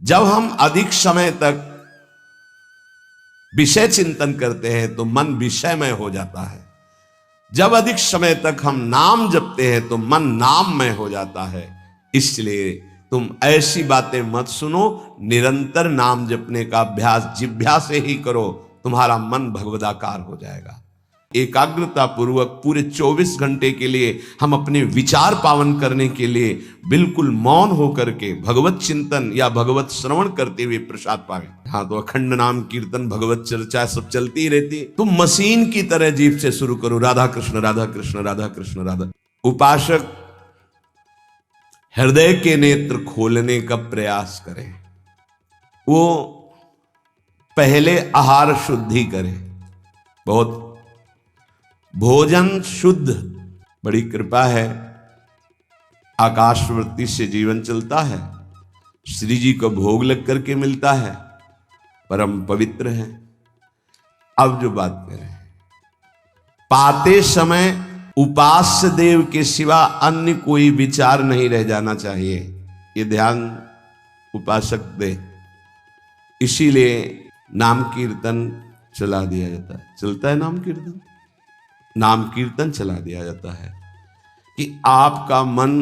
जब हम अधिक समय तक विषय चिंतन करते हैं तो मन विषयमय हो जाता है। जब अधिक समय तक हम नाम जपते हैं तो मन नाममय हो जाता है। इसलिए तुम ऐसी बातें मत सुनो, निरंतर नाम जपने का अभ्यास जिह्वा से ही करो, तुम्हारा मन भगवदाकार हो जाएगा। एकाग्रता पूर्वक पूरे 24 घंटे के लिए हम अपने विचार पावन करने के लिए बिल्कुल मौन होकर के भगवत चिंतन या भगवत श्रवण करते हुए प्रसाद पावे। हाँ, तो अखंड नाम कीर्तन भगवत चर्चा सब चलती ही रहती है। तुम मशीन की तरह जीभ से शुरू करो, राधा कृष्ण राधा कृष्ण राधा कृष्ण राधा। उपासक हृदय के नेत्र खोलने का प्रयास करें। वो पहले आहार शुद्धि करें, बहुत भोजन शुद्ध। बड़ी कृपा है, आकाशवृत्ति से जीवन चलता है, श्री जी को भोग लग करके मिलता है, परम पवित्र है। अब जो बात करें, पाते समय उपास्य देव के सिवा अन्य कोई विचार नहीं रह जाना चाहिए, ये ध्यान उपासक दे। इसीलिए नाम कीर्तन चला दिया जाता है। चलता है नाम कीर्तन, नाम कीर्तन चला दिया जाता है कि आपका मन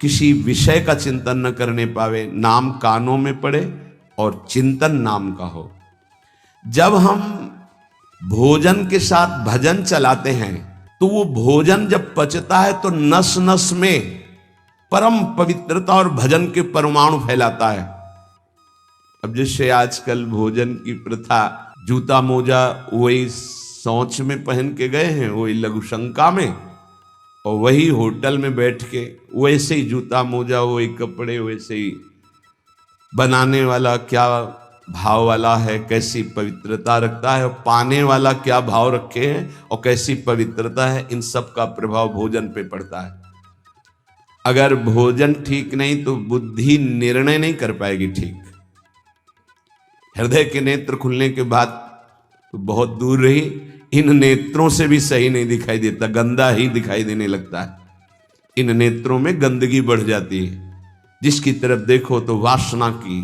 किसी विषय का चिंतन न करने पावे, नाम कानों में पड़े और चिंतन नाम का हो। जब हम भोजन के साथ भजन चलाते हैं तो वो भोजन जब पचता है तो नस नस में परम पवित्रता और भजन के परमाणु फैलाता है। अब जैसे आजकल भोजन की प्रथा, जूता मोजा वही सोच में पहन के गए हैं, वही लघु शंका में, और वही होटल में बैठ के वैसे ही जूता मोजा, वही कपड़े, वैसे ही बनाने वाला क्या भाव वाला है, कैसी पवित्रता रखता है, और पाने वाला क्या भाव रखे हैं और कैसी पवित्रता है, इन सब का प्रभाव भोजन पे पड़ता है। अगर भोजन ठीक नहीं तो बुद्धि निर्णय नहीं कर पाएगी ठीक। हृदय के नेत्र खुलने के बाद तो बहुत दूर रही, इन नेत्रों से भी सही नहीं दिखाई देता, गंदा ही दिखाई देने लगता है। इन नेत्रों में गंदगी बढ़ जाती है। जिसकी तरफ देखो तो वासना की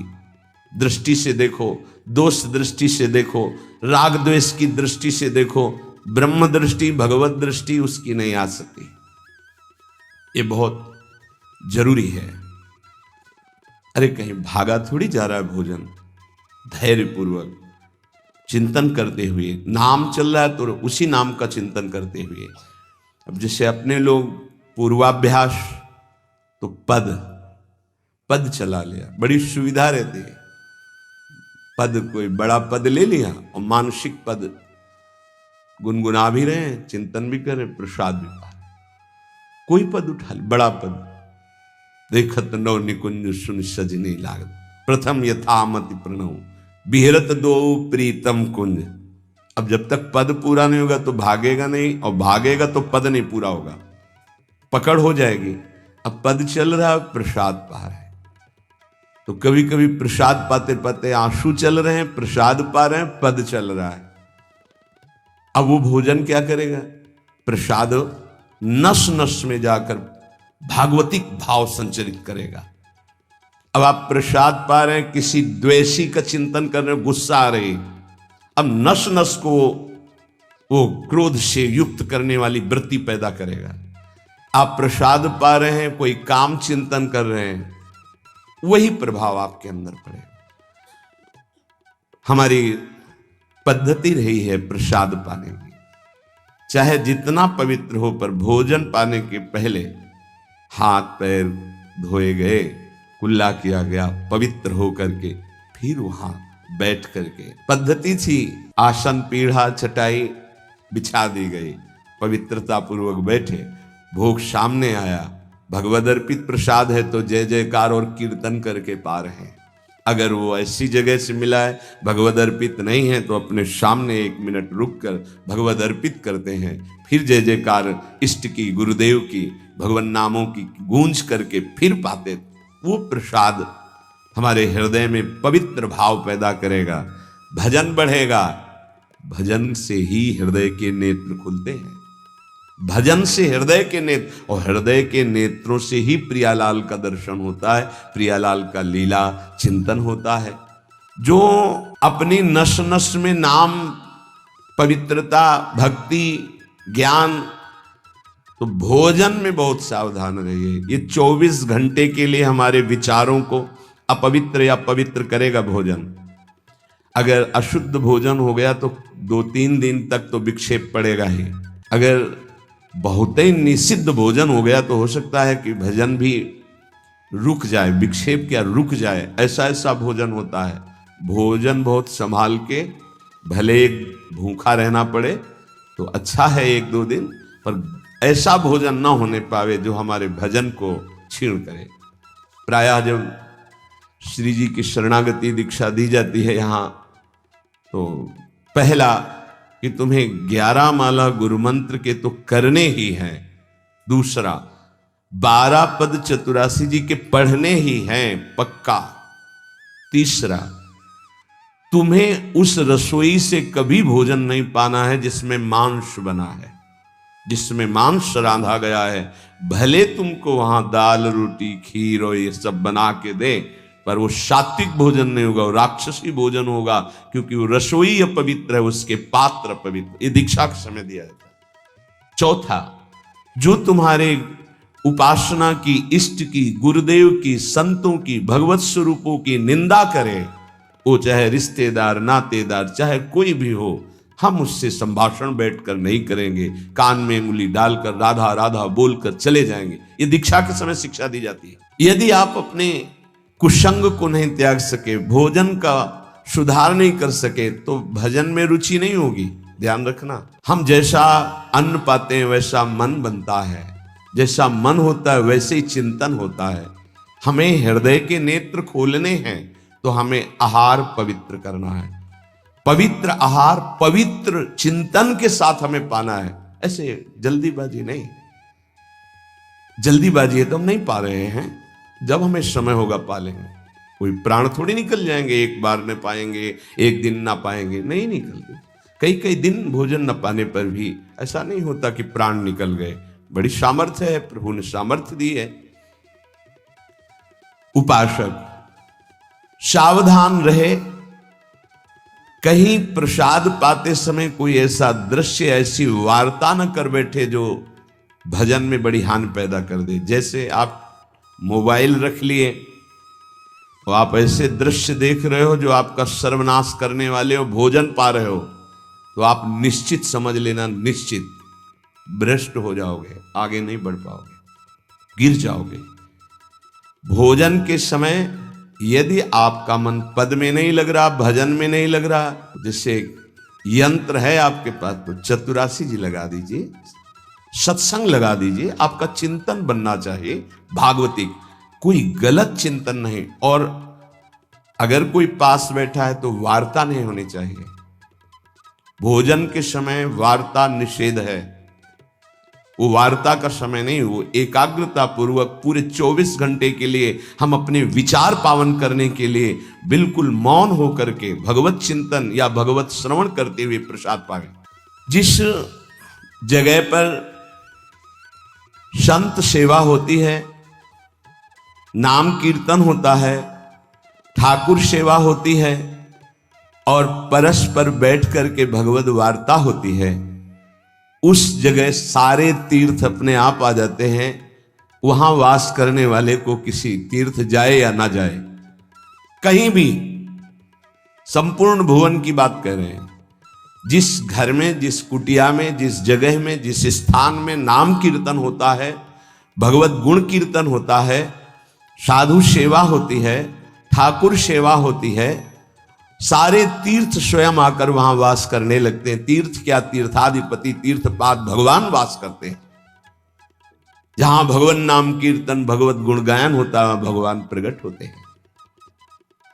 दृष्टि से देखो, दोष दृष्टि से देखो, राग द्वेष की दृष्टि से देखो, ब्रह्म दृष्टि भगवत दृष्टि उसकी नहीं आ सकती। ये बहुत जरूरी है। अरे कहीं भागा थोड़ी जा रहा है भोजन, धैर्य पूर्वक चिंतन करते हुए, नाम चल रहा है तो उसी नाम का चिंतन करते हुए। अब जैसे अपने लोग पूर्वाभ्यास तो पद चला लिया, बड़ी सुविधा रहती है। पद, कोई बड़ा पद ले लिया और मानसिक पद गुनगुना भी रहे हैं, चिंतन भी कर रहे, प्रसाद भी पा रहे। कोई पद उठा ले, बड़ा पद, देखत नौ निकुंज सुन सजनी लागत, प्रथम यथामति प्रणव बिहरत दो प्रीतम कुंज। अब जब तक पद पूरा नहीं होगा तो भागेगा नहीं, और भागेगा तो पद नहीं पूरा होगा, पकड़ हो जाएगी। अब पद चल रहा है, प्रसाद पा रहे हैं, तो कभी कभी प्रसाद पाते पाते आंसू चल रहे हैं, प्रसाद पा रहे हैं, पद चल रहा है। अब वो भोजन क्या करेगा? प्रसाद नस नस में जाकर भागवतिक भाव संचरित करेगा। अब आप प्रसाद पा रहे हैं, किसी द्वेषी का चिंतन कर रहे हैं, गुस्सा आ रही, अब नस नस को वो क्रोध से युक्त करने वाली वृत्ति पैदा करेगा। आप प्रसाद पा रहे हैं, कोई काम चिंतन कर रहे हैं, वही प्रभाव आपके अंदर पड़ेगा। हमारी पद्धति रही है प्रसाद पाने की, चाहे जितना पवित्र हो, पर भोजन पाने के पहले हाथ पैर धोए गए, कुल्ला किया गया, पवित्र हो करके फिर वहां बैठ करके, पद्धति थी, आसन पीढ़ा चटाई बिछा दी गई, पवित्रता पूर्वक बैठे, भोग सामने आया, भगवद अर्पित प्रसाद है तो जय जयकार और कीर्तन करके पा रहे हैं। अगर वो ऐसी जगह से मिला है, भगवद अर्पित नहीं है, तो अपने सामने 1 मिनट रुक कर भगवद अर्पित करते हैं, फिर जय जयकार इष्ट की, गुरुदेव की, भगवान नामों की गूंज करके फिर पाते। वो प्रसाद हमारे हृदय में पवित्र भाव पैदा करेगा, भजन बढ़ेगा, भजन से ही हृदय के नेत्र खुलते हैं। भजन से हृदय के नेत्र, और हृदय के नेत्रों से ही प्रियालाल का दर्शन होता है, प्रियालाल का लीला चिंतन होता है। जो अपनी नस नस में नाम, पवित्रता, भक्ति, ज्ञान, तो भोजन में बहुत सावधान रहिए। ये 24 घंटे के लिए हमारे विचारों को अपवित्र या पवित्र करेगा भोजन। अगर अशुद्ध भोजन हो गया तो 2-3 दिन तक तो विक्षेप पड़ेगा ही। अगर बहुत ही निषिद्ध भोजन हो गया तो हो सकता है कि भजन भी रुक जाए, विक्षेप क्या रुक जाए, ऐसा ऐसा भोजन होता है। भोजन बहुत संभाल के, भले भूखा रहना पड़े तो अच्छा है 1-2 दिन, पर ऐसा भोजन ना होने पावे जो हमारे भजन को क्षीण करे। प्रायः जब श्री जी की शरणागति दीक्षा दी जाती है यहाँ, तो पहला कि तुम्हें 11 माला गुरु मंत्र के तो करने ही हैं, दूसरा 12 पद चतुरासी जी के पढ़ने ही हैं पक्का, तीसरा तुम्हें उस रसोई से कभी भोजन नहीं पाना है जिसमें मांस बना है, जिसमें मांस रांधा गया है। भले तुमको वहां दाल रोटी खीर और ये सब बना के दे, पर वो सात्विक भोजन नहीं होगा, वो राक्षसी भोजन होगा, क्योंकि वो रसोई अपवित्र है, उसके पात्र अपवित्र। ये दीक्षा के समय दिया जाता है। चौथा, जो तुम्हारे उपासना की, इष्ट की, गुरुदेव की, संतों की, भगवत स्वरूपों की निंदा करे, वो चाहे रिश्तेदार, नातेदार, चाहे कोई भी हो, हम उससे संभाषण बैठकर नहीं करेंगे। कान में उंगली डालकर राधा राधा बोलकर चले जाएंगे। ये दीक्षा के समय शिक्षा दी जाती है। यदि आप अपने कुसंग को नहीं त्याग सके, भोजन का सुधार नहीं कर सके, तो भजन में रुचि नहीं होगी। ध्यान रखना, हम जैसा अन्न पाते हैं वैसा मन बनता है, जैसा मन होता है वैसे ही चिंतन होता है। हमें हृदय के नेत्र खोलने हैं तो हमें आहार पवित्र करना है। पवित्र आहार पवित्र चिंतन के साथ हमें पाना है। ऐसे जल्दीबाजी नहीं, जल्दीबाजी है तो हम नहीं पा रहे हैं, जब हमें समय होगा पा लेंगे। कोई प्राण थोड़ी निकल जाएंगे, एक बार में पाएंगे, एक दिन ना पाएंगे, नहीं निकलते। कई कई दिन भोजन न पाने पर भी ऐसा नहीं होता कि प्राण निकल गए। बड़ी सामर्थ्य है, प्रभु ने सामर्थ्य दी है। उपासक सावधान रहे, कहीं प्रसाद पाते समय कोई ऐसा दृश्य, ऐसी वार्ता न कर बैठे जो भजन में बड़ी हानि पैदा कर दे। जैसे आप मोबाइल रख लिए तो आप ऐसे दृश्य देख रहे हो जो आपका सर्वनाश करने वाले हो, भोजन पा रहे हो, तो आप निश्चित समझ लेना, निश्चित भ्रष्ट हो जाओगे, आगे नहीं बढ़ पाओगे, गिर जाओगे। भोजन के समय यदि आपका मन पद में नहीं लग रहा, भजन में नहीं लग रहा, जैसे यंत्र है आपके पास तो चतुरासी जी लगा दीजिए, सत्संग लगा दीजिए। आपका चिंतन बनना चाहिए भागवतिक, कोई गलत चिंतन नहीं। और अगर कोई पास बैठा है तो वार्ता नहीं होनी चाहिए। भोजन के समय वार्ता निषेध है, वो वार्ता का समय नहीं, वो एकाग्रता पूर्वक पूरे 24 घंटे के लिए हम अपने विचार पावन करने के लिए बिल्कुल मौन होकर के भगवत चिंतन या भगवत श्रवण करते हुए प्रसाद पावे। जिस जगह पर संत सेवा होती है, नाम कीर्तन होता है, ठाकुर सेवा होती है और परस्पर बैठ करके भगवत वार्ता होती है, उस जगह सारे तीर्थ अपने आप आ जाते हैं। वहां वास करने वाले को किसी तीर्थ जाए या ना जाए, कहीं भी, संपूर्ण भुवन की बात कर रहे हैं, जिस घर में, जिस कुटिया में, जिस जगह में, जिस स्थान में नाम कीर्तन होता है, भगवत गुण कीर्तन होता है, साधु सेवा होती है, ठाकुर सेवा होती है, सारे तीर्थ स्वयं आकर वहां वास करने लगते हैं। तीर्थ क्या, तीर्थाधिपति, तीर्थपाद भगवान वास करते हैं। जहां भगवान नाम कीर्तन, भगवत गुण गायन होता है, भगवान प्रकट होते हैं।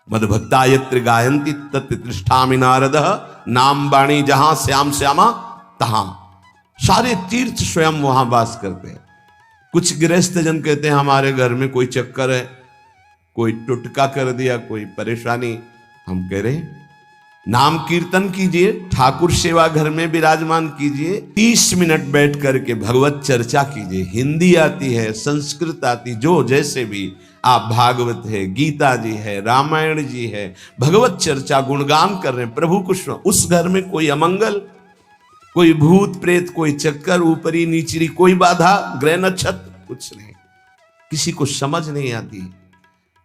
मदभक्ता यत्र गायन्ति तत्र तिष्ठामि नारदः, नाम वाणी जहां श्याम श्यामा तहां। सारे तीर्थ स्वयं वहां वास करते हैं। कुछ गृहस्थ जन कहते हैं हमारे घर में कोई चक्कर है, कोई टुटका कर दिया, कोई परेशानी। हम कह रहे नाम कीर्तन कीजिए, ठाकुर सेवा घर में विराजमान कीजिए, 30 मिनट बैठ करके भगवत चर्चा कीजिए। हिंदी आती है, संस्कृत आती, जो जैसे भी आप, भागवत है, गीता जी है, रामायण जी है, भगवत चर्चा गुणगान कर रहे हैं प्रभु को। उस घर में कोई अमंगल, कोई भूत प्रेत, कोई चक्कर, ऊपरी नीचरी कोई बाधा, ग्रह नक्षत्र कुछ नहीं, किसी को समझ नहीं आती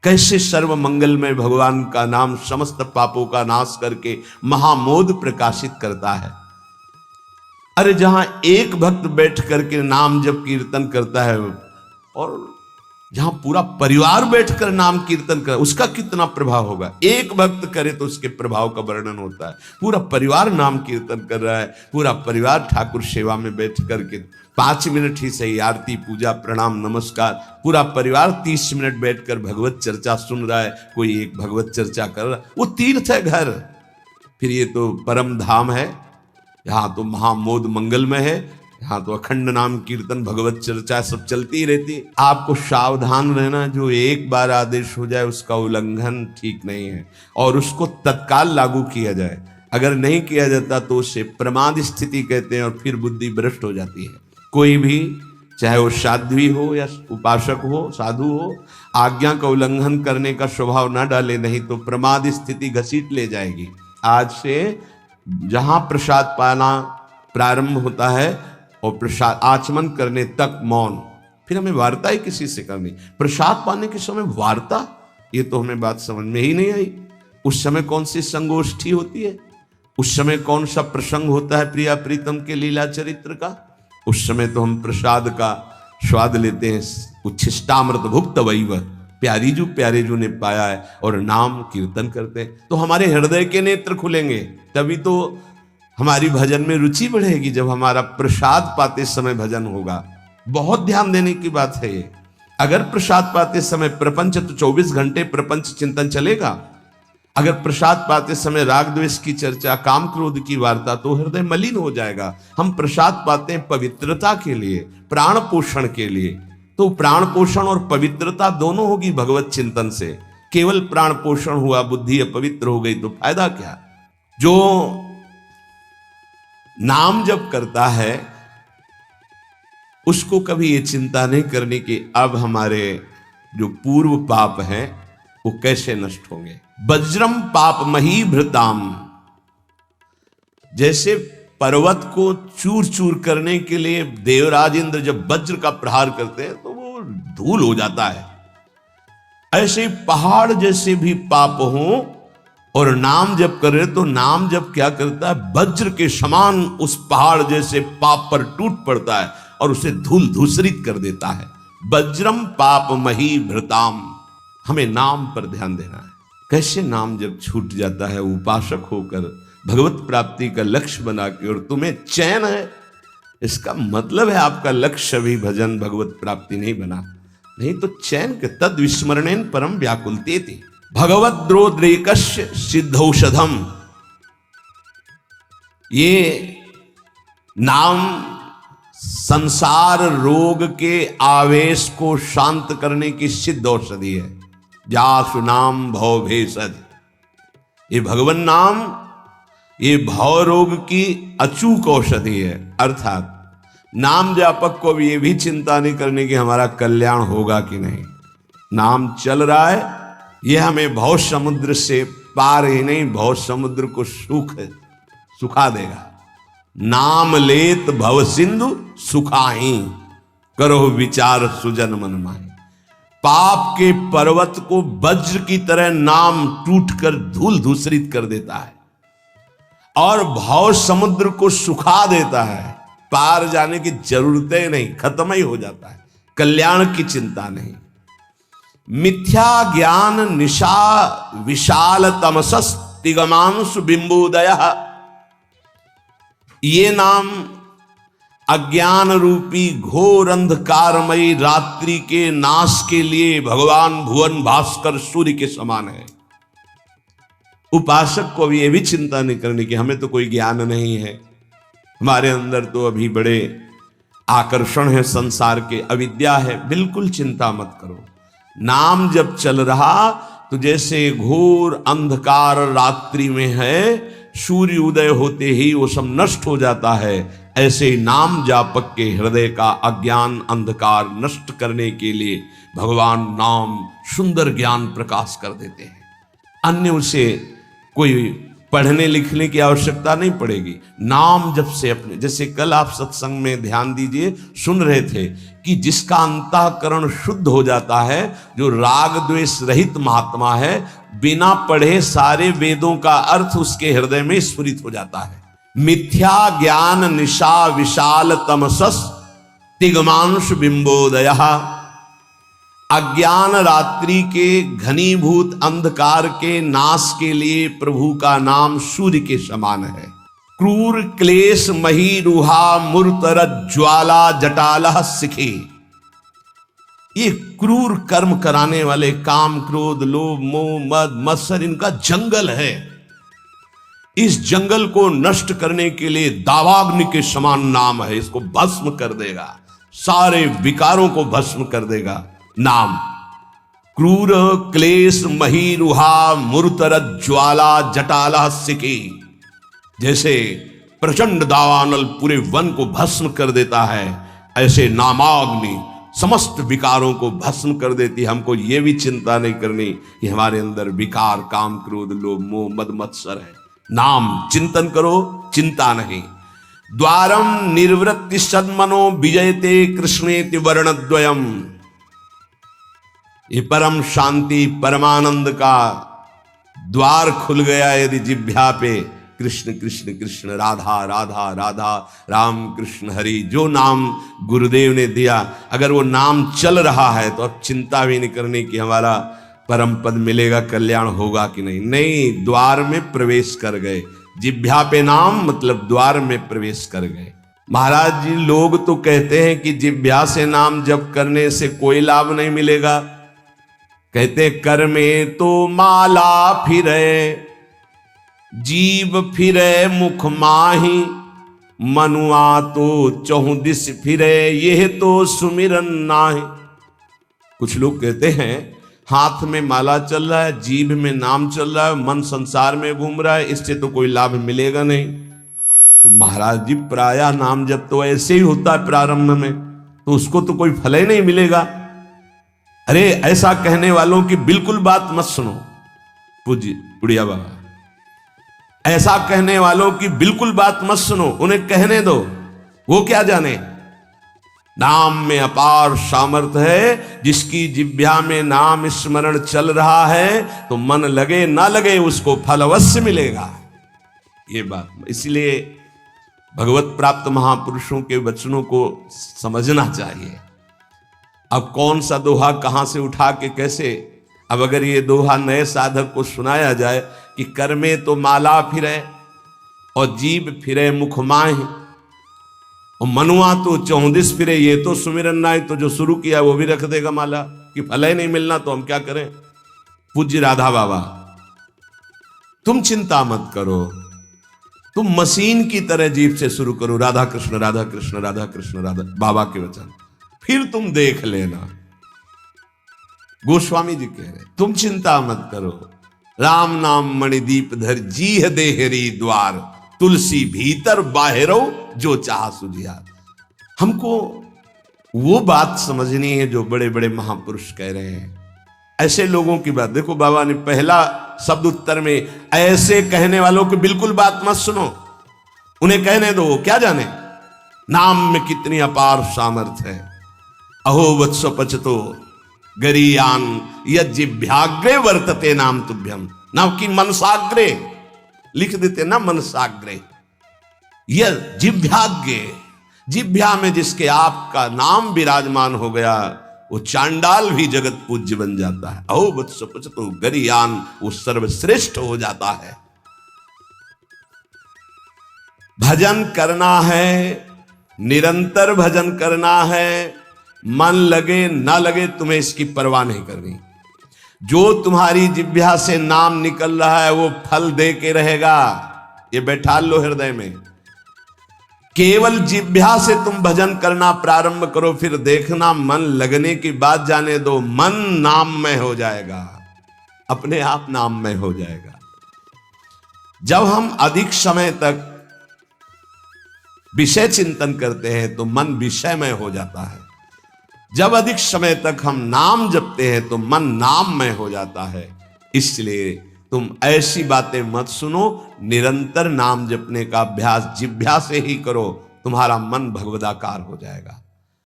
कैसे सर्व मंगलमय भगवान का नाम समस्त पापों का नाश करके महामोद प्रकाशित करता है। अरे जहां एक भक्त बैठ करके नाम जब कीर्तन करता है और जहां पूरा परिवार बैठकर नाम कीर्तन करे, उसका कितना प्रभाव होगा। एक भक्त करे तो उसके प्रभाव का वर्णन होता है। पूरा परिवार नाम कीर्तन कर रहा है, पूरा परिवार ठाकुर सेवा में बैठ करके 5 मिनट ही सही, आरती पूजा प्रणाम नमस्कार, पूरा परिवार 30 मिनट बैठकर भगवत चर्चा सुन रहा है। कोई एक भगवत चर्चा कर रहा है, वो तीर्थ है घर, फिर ये तो परम धाम है। यहाँ तो महामोद मंगलमय है, यहाँ तो अखंड नाम कीर्तन भगवत चर्चा सब चलती ही रहती। आपको सावधान रहना, जो एक बार आदेश हो जाए उसका उल्लंघन ठीक नहीं है और उसको तत्काल लागू किया जाए। अगर नहीं किया जाता तो उसे प्रमाद स्थिति कहते हैं और फिर बुद्धि भ्रष्ट हो जाती है। कोई भी, चाहे वो साध्वी हो या उपासक हो, साधु हो, आज्ञा का उल्लंघन करने का स्वभाव ना डाले, नहीं तो प्रमाद स्थिति घसीट ले जाएगी। आज से जहां प्रसाद पाना प्रारंभ होता है और प्रसाद आचमन करने तक मौन, फिर हमें वार्ता ही किसी से करनी। प्रसाद पाने के समय वार्ता, ये तो हमें बात समझ में ही नहीं आई। उस समय कौन सी संगोष्ठी होती है, उस समय कौन सा प्रसंग होता है प्रिया प्रीतम के लीला चरित्र का। उस समय तो हम प्रसाद का स्वाद लेते हैं, उच्छिष्टामृत भुक्त वैव, प्यारी जो प्यारे जो ने पाया है, और नाम कीर्तन करते हैं तो हमारे हृदय के नेत्र खुलेंगे। तभी तो हमारी भजन में रुचि बढ़ेगी, जब हमारा प्रसाद पाते समय भजन होगा। बहुत ध्यान देने की बात है ये। अगर प्रसाद पाते समय प्रपंच, तो 24 घंटे प्रपंच चिंतन चलेगा। अगर प्रसाद पाते समय राग द्वेष की चर्चा, काम क्रोध की वार्ता, तो हृदय मलिन हो जाएगा। हम प्रसाद पाते हैं पवित्रता के लिए, प्राण पोषण के लिए, तो प्राण पोषण और पवित्रता दोनों होगी भगवत चिंतन से। केवल प्राण पोषण हुआ, बुद्धि अपवित्र हो गई तो फायदा क्या। जो नाम जप करता है उसको कभी ये चिंता नहीं करनी कि अब हमारे जो पूर्व पाप हैं वो कैसे नष्ट होंगे। वज्रम पाप मही भृताम, जैसे पर्वत को चूर चूर करने के लिए देवराज इंद्र जब वज्र का प्रहार करते हैं तो वो धूल हो जाता है, ऐसे पहाड़ जैसे भी पाप हों और नाम जप करे तो नाम जप क्या करता है, वज्र के समान उस पहाड़ जैसे पाप पर टूट पड़ता है और उसे धूल धूसरित कर देता है। वज्रम पाप मही भृताम, हमें नाम पर ध्यान देना है। कैसे नाम जब छूट जाता है उपासक होकर भगवत प्राप्ति का लक्ष्य बना के, और तुम्हें चैन है, इसका मतलब है आपका लक्ष्य भी भजन भगवत प्राप्ति नहीं बना। नहीं तो चैन के तद विस्मरणेन परम व्याकुलते थे। भगवत द्रोद्रेकस्य सिद्धौषधम, ये नाम संसार रोग के आवेश को शांत करने की सिद्ध औषधि है। जासु नाम भव भेषज, ये भगवान नाम ये भव रोग की अचूक औषधि है। अर्थात नाम जापक को भी ये भी चिंता नहीं करने की हमारा कल्याण होगा कि नहीं। नाम चल रहा है, ये हमें भव समुद्र से पार ही नहीं, भव समुद्र को सुखा देगा। नाम लेत भव सिंधु सुखाही, करो विचार सुजन मन माही। पाप के पर्वत को वज्र की तरह नाम टूटकर धूल धूसरित कर देता है और भव समुद्र को सुखा देता है। पार जाने की जरूरत ही नहीं, खत्म ही हो जाता है, कल्याण की चिंता नहीं। मिथ्या ज्ञान निशा विशाल तमसस तिगमांसु बिंबोदय, ये नाम अज्ञान रूपी घोर अंधकारमयी रात्रि के नाश के लिए भगवान भुवन भास्कर सूर्य के समान है। उपासक को भी यह भी चिंता नहीं करनी कि हमें तो कोई ज्ञान नहीं है, हमारे अंदर तो अभी बड़े आकर्षण है संसार के, अविद्या है। बिल्कुल चिंता मत करो। नाम जब चल रहा तो जैसे घोर अंधकार रात्रि में है, सूर्य उदय होते ही वो सब नष्ट हो जाता है, ऐसे नाम जापक के हृदय का अज्ञान अंधकार नष्ट करने के लिए भगवान नाम सुंदर ज्ञान प्रकाश कर देते हैं। अन्य उसे कोई पढ़ने लिखने की आवश्यकता नहीं पड़ेगी। नाम जब से अपने, जैसे कल आप सत्संग में ध्यान दीजिए, सुन रहे थे कि जिसका अंतःकरण शुद्ध हो जाता है, जो राग द्वेष रहित महात्मा है, बिना पढ़े सारे वेदों का अर्थ उसके हृदय में स्फुरित हो जाता है। मिथ्या ज्ञान निशा विशाल तमसस तिगमांश बिंबोदय। अज्ञान रात्रि के घनीभूत अंधकार के नाश के लिए प्रभु का नाम सूर्य के समान है। क्रूर क्लेश मही रुहा मूर्तर ज्वाला जटालह सिखे। ये क्रूर कर्म कराने वाले काम क्रोध लोभ मोह मद मत्सर, इनका जंगल है। इस जंगल को नष्ट करने के लिए दावाग्नि के समान नाम है, इसको भस्म कर देगा, सारे विकारों को भस्म कर देगा नाम। क्रूर क्लेश मही रुहा मूर्तर ज्वाला जटाला सिके। जैसे प्रचंड दावानल पूरे वन को भस्म कर देता है, ऐसे नामाग्नि समस्त विकारों को भस्म कर देती। हमको ये भी चिंता नहीं करनी कि हमारे अंदर विकार काम क्रोध लोभ मोह मद मत्सर है। नाम चिंतन करो, चिंता नहीं। द्वारम निर्वृत्ति सन्मनो विजयते कृष्णेति वर्णद्वयम। ये परम शांति परमानंद का द्वार खुल गया यदि जिह्वा पे कृष्ण कृष्ण कृष्ण राधा राधा राधा राम कृष्ण हरि, जो नाम गुरुदेव ने दिया, अगर वो नाम चल रहा है तो अब चिंता भी नहीं करनी कि हमारा परम पद मिलेगा, कल्याण होगा कि नहीं। नहीं, द्वार में प्रवेश कर गए। जिह्वा पे नाम मतलब द्वार में प्रवेश कर गए। महाराज जी लोग तो कहते हैं कि जिह्वा से नाम जप करने से कोई लाभ नहीं मिलेगा। कहते कर में तो माला फिरे जीव फिरे मुख माही, मनुआ तो चहुं दिस फिरे यह तो सुमिरन नाहि। कुछ लोग कहते हैं हाथ में माला चल रहा है, जीभ में नाम चल रहा है, मन संसार में घूम रहा है, इससे तो कोई लाभ मिलेगा नहीं। तो महाराज जी प्रायः नाम जब तो ऐसे ही होता है प्रारंभ में, तो उसको तो कोई फल ही नहीं मिलेगा। अरे ऐसा कहने वालों की बिल्कुल बात मत सुनो पूज्य बुढ़िया बाबा, ऐसा कहने वालों की बिल्कुल बात मत सुनो, उन्हें कहने दो, वो क्या जाने। नाम में अपार सामर्थ्य है। जिसकी जिह्वा में नाम स्मरण चल रहा है तो मन लगे ना लगे उसको फल अवश्य मिलेगा। ये बात इसलिए भगवत प्राप्त महापुरुषों के वचनों को समझना चाहिए। अब कौन सा दोहा कहां से उठा के कैसे, अब अगर ये दोहा नए साधक को सुनाया जाए कि कर में तो माला फिरे और जीभ फिरे मुख माहि और मनुआ तो चौंदिस फिरे ये तो सुमिरन नाहि, तो जो शुरू किया वो भी रख देगा माला कि फल ही नहीं मिलना तो हम क्या करें। पूज्य राधा बाबा तुम चिंता मत करो, तुम मशीन की तरह जीभ से शुरू करो राधा कृष्ण राधा कृष्ण राधा कृष्ण राधा, बाबा के वचन, फिर तुम देख लेना। गोस्वामी जी कह रहे तुम चिंता मत करो। राम नाम मणिदीप धर जीह देहरी द्वार, तुलसी भीतर बाहरो जो चाह सुझिया। हमको वो बात समझनी है जो बड़े बड़े महापुरुष कह रहे हैं। ऐसे लोगों की बात देखो, बाबा ने पहला शब्द उत्तर में ऐसे कहने वालों की बिल्कुल बात मत सुनो, उन्हें कहने दो, क्या जाने नाम में कितनी अपार सामर्थ्य है। अहो वत्स पचतो गरीयान यज्जिभ्याग्रे वर्तते नाम तुभ्यम, ना कि मनसाग्रे लिख देते ना, मनसाग्रे यह जिभ्याग्रे, जिभ्या में जिसके आपका नाम विराजमान हो गया वो चांडाल भी जगत पूज्य बन जाता है। अहो वत्स पचतो गरीयान, वो सर्वश्रेष्ठ हो जाता है। भजन करना है, निरंतर भजन करना है, मन लगे ना लगे तुम्हें इसकी परवाह नहीं करनी। जो तुम्हारी जिह्वा से नाम निकल रहा है वो फल दे के रहेगा, ये बैठा लो हृदय में। केवल जिह्वा से तुम भजन करना प्रारंभ करो, फिर देखना मन लगने की बात जाने दो, मन नाम में हो जाएगा। अपने आप नाममय हो जाएगा। जब हम अधिक समय तक विषय चिंतन करते हैं तो मन विषयमय हो जाता है। जब अधिक समय तक हम नाम जपते हैं तो मन नाममय हो जाता है। इसलिए तुम ऐसी बातें मत सुनो, निरंतर नाम जपने का अभ्यास जिह्वा से ही करो, तुम्हारा मन भगवदाकार हो जाएगा।